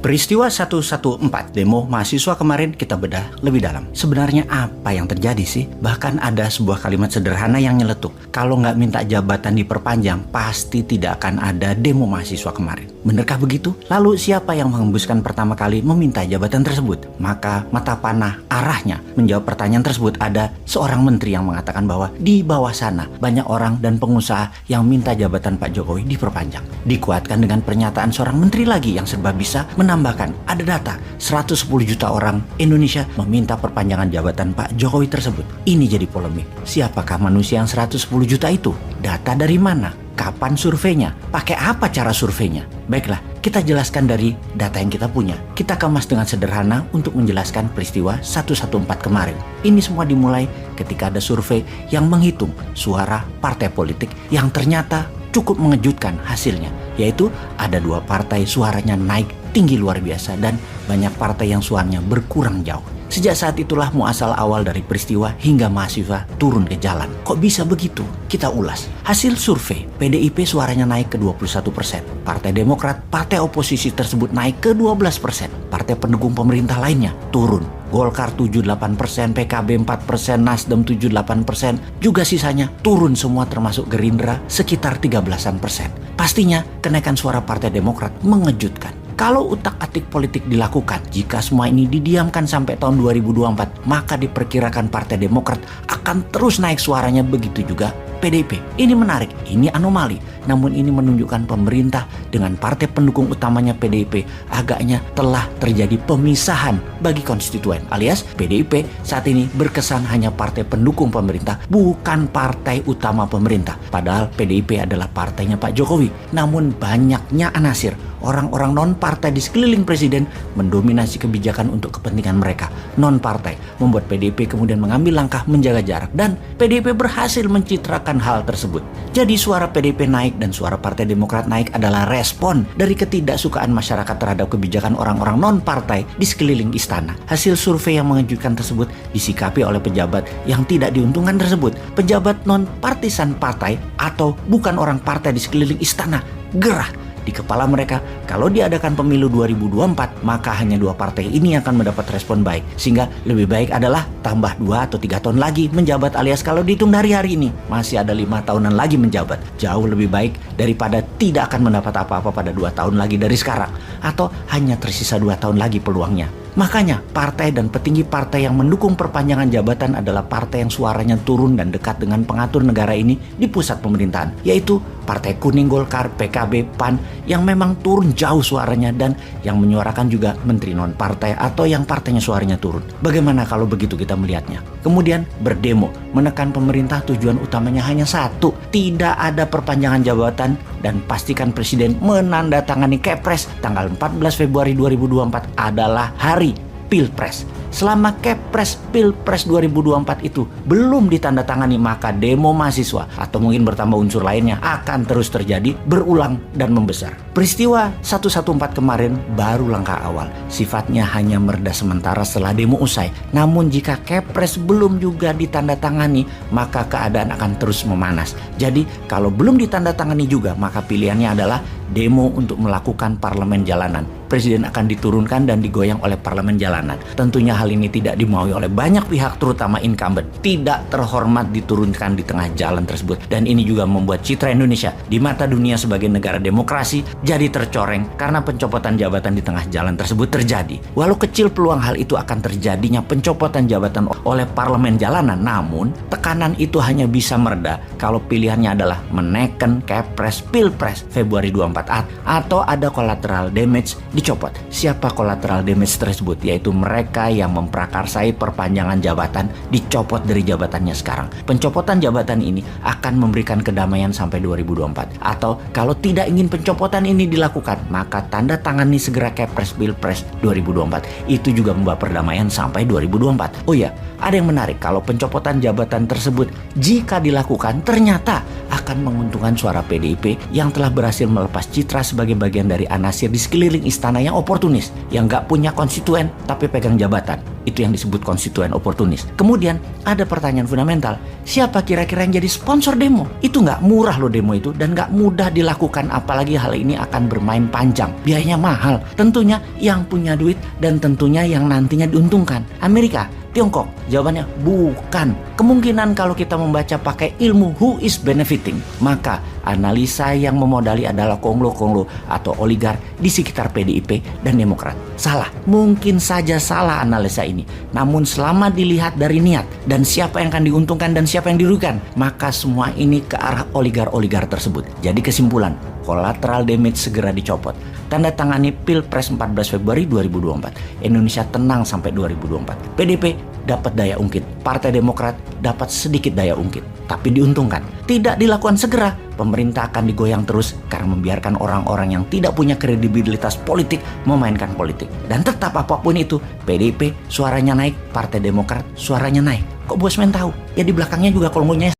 Peristiwa 114 demo mahasiswa kemarin kita bedah lebih dalam. Sebenarnya apa yang terjadi sih? Bahkan ada sebuah kalimat sederhana yang nyeletuk. Kalau nggak minta jabatan diperpanjang, pasti tidak akan ada demo mahasiswa kemarin. Benarkah begitu? Lalu siapa yang menghembuskan pertama kali meminta jabatan tersebut? Maka mata panah arahnya menjawab pertanyaan tersebut ada seorang menteri yang mengatakan bahwa di bawah sana banyak orang dan pengusaha yang minta jabatan Pak Jokowi diperpanjang. Dikuatkan dengan pernyataan seorang menteri lagi yang serba bisa menambahkan ada data 110 juta orang Indonesia meminta perpanjangan jabatan Pak Jokowi tersebut. Ini jadi polemik. Siapakah manusia yang 110 juta itu? Data dari mana? Kapan surveinya? Pakai apa cara surveinya? Baiklah, kita jelaskan dari data yang kita punya. Kita kemas dengan sederhana untuk menjelaskan peristiwa 114 kemarin. Ini semua dimulai ketika ada survei yang menghitung suara partai politik yang ternyata cukup mengejutkan hasilnya. Yaitu ada 2 partai suaranya naik tinggi luar biasa dan banyak partai yang suaranya berkurang jauh. Sejak saat itulah muasal awal dari peristiwa hingga mahasiswa turun ke jalan. Kok bisa begitu? Kita ulas. Hasil survei, PDIP suaranya naik ke 21%. Partai Demokrat, partai oposisi tersebut naik ke 12%. Partai pendukung pemerintah lainnya turun. Golkar 78%, PKB 4%, Nasdem 78%, juga sisanya turun semua termasuk Gerindra sekitar 13%. Pastinya kenaikan suara Partai Demokrat mengejutkan. Kalau utak-atik politik dilakukan, jika semua ini didiamkan sampai tahun 2024, maka diperkirakan Partai Demokrat akan terus naik suaranya, begitu juga PDIP. Ini menarik, ini anomali. Namun ini menunjukkan pemerintah dengan partai pendukung utamanya PDIP agaknya telah terjadi pemisahan bagi konstituen. Alias PDIP saat ini berkesan hanya partai pendukung pemerintah, bukan partai utama pemerintah. Padahal PDIP adalah partainya Pak Jokowi. Namun banyaknya anasir, orang-orang non-partai di sekeliling presiden mendominasi kebijakan untuk kepentingan mereka. Non-partai membuat PDIP kemudian mengambil langkah menjaga jarak. Dan PDIP berhasil mencitrakan hal tersebut. Jadi suara PDIP naik dan suara Partai Demokrat naik adalah respon dari ketidaksukaan masyarakat terhadap kebijakan orang-orang non-partai di sekeliling istana. Hasil survei yang mengejutkan tersebut disikapi oleh pejabat yang tidak diuntungkan tersebut. Pejabat non-partisan partai atau bukan orang partai di sekeliling istana gerah di kepala mereka. Kalau diadakan pemilu 2024, maka hanya 2 partai ini akan mendapat respon baik. Sehingga lebih baik adalah tambah 2 atau 3 tahun lagi menjabat, alias kalau dihitung dari hari ini masih ada 5 tahunan lagi menjabat. Jauh lebih baik daripada tidak akan mendapat apa-apa pada 2 tahun lagi dari sekarang. Atau hanya tersisa 2 tahun lagi peluangnya. Makanya partai dan petinggi partai yang mendukung perpanjangan jabatan adalah partai yang suaranya turun dan dekat dengan pengatur negara ini di pusat pemerintahan, yaitu Partai Kuning, Golkar, PKB, PAN yang memang turun jauh suaranya dan yang menyuarakan juga menteri non-partai atau yang partainya suaranya turun. Bagaimana kalau begitu kita melihatnya? Kemudian berdemo, menekan pemerintah tujuan utamanya hanya satu, tidak ada perpanjangan jabatan dan pastikan presiden menandatangani Kepres tanggal 14 Februari 2024 adalah hari Pilpres. Selama Kepres Pilpres 2024 itu belum ditandatangani, maka demo mahasiswa atau mungkin bertambah unsur lainnya akan terus terjadi, berulang dan membesar. Peristiwa 114 kemarin baru langkah awal. Sifatnya hanya mereda sementara setelah demo usai. Namun jika Kepres belum juga ditandatangani, maka keadaan akan terus memanas. Jadi kalau belum ditandatangani juga, maka pilihannya adalah demo untuk melakukan parlemen jalanan. Presiden akan diturunkan dan digoyang oleh parlemen jalanan. Tentunya hal ini tidak dimaui oleh banyak pihak, terutama incumbent. Tidak terhormat diturunkan di tengah jalan tersebut. Dan ini juga membuat citra Indonesia di mata dunia sebagai negara demokrasi jadi tercoreng karena pencopotan jabatan di tengah jalan tersebut terjadi. Walau kecil peluang hal itu akan terjadinya pencopotan jabatan oleh parlemen jalanan, namun tekanan itu hanya bisa mereda kalau pilihannya adalah menekan Kepres Pilpres Februari 24 atau ada collateral damage dicopot. Siapa collateral damage tersebut? Yaitu mereka yang memprakarsai perpanjangan jabatan dicopot dari jabatannya sekarang. Pencopotan jabatan ini akan memberikan kedamaian sampai 2024. Atau kalau tidak ingin pencopotan ini dilakukan, maka tanda tangani segera Kepres Pilpres 2024. Itu juga membawa perdamaian sampai 2024. Oh ya, ada yang menarik, kalau pencopotan jabatan tersebut jika dilakukan ternyata akan menguntungkan suara PDIP yang telah berhasil melepas memperluas citra sebagai bagian dari anasir di sekeliling istana yang oportunis, yang nggak punya konstituen tapi pegang jabatan. Itu yang disebut konstituen oportunis. Kemudian ada pertanyaan fundamental, siapa kira-kira yang jadi sponsor demo? Itu nggak murah loh demo itu, dan nggak mudah dilakukan, apalagi hal ini akan bermain panjang. Biayanya mahal, tentunya yang punya duit dan tentunya yang nantinya diuntungkan. Amerika, Tiongkok? Jawabannya bukan. Kemungkinan kalau kita membaca pakai ilmu who is benefiting, maka analisa yang memodali adalah konglo-konglo atau oligar di sekitar PDIP dan Demokrat. Salah, mungkin saja salah analisa ini. Namun selama dilihat dari niat dan siapa yang akan diuntungkan dan siapa yang dirugikan, maka semua ini ke arah oligar-oligar tersebut. Jadi kesimpulan, collateral damage segera dicopot. Tanda tangani Pilpres 14 Februari 2024. Indonesia tenang sampai 2024. PDIP dapat daya ungkit, Partai Demokrat dapat sedikit daya ungkit, tapi diuntungkan. Tidak dilakukan segera, pemerintah akan digoyang terus karena membiarkan orang-orang yang tidak punya kredibilitas politik memainkan politik. Dan tetap apapun itu, PDIP suaranya naik, Partai Demokrat suaranya naik. Kok Bosman tahu? Ya di belakangnya juga kolombonya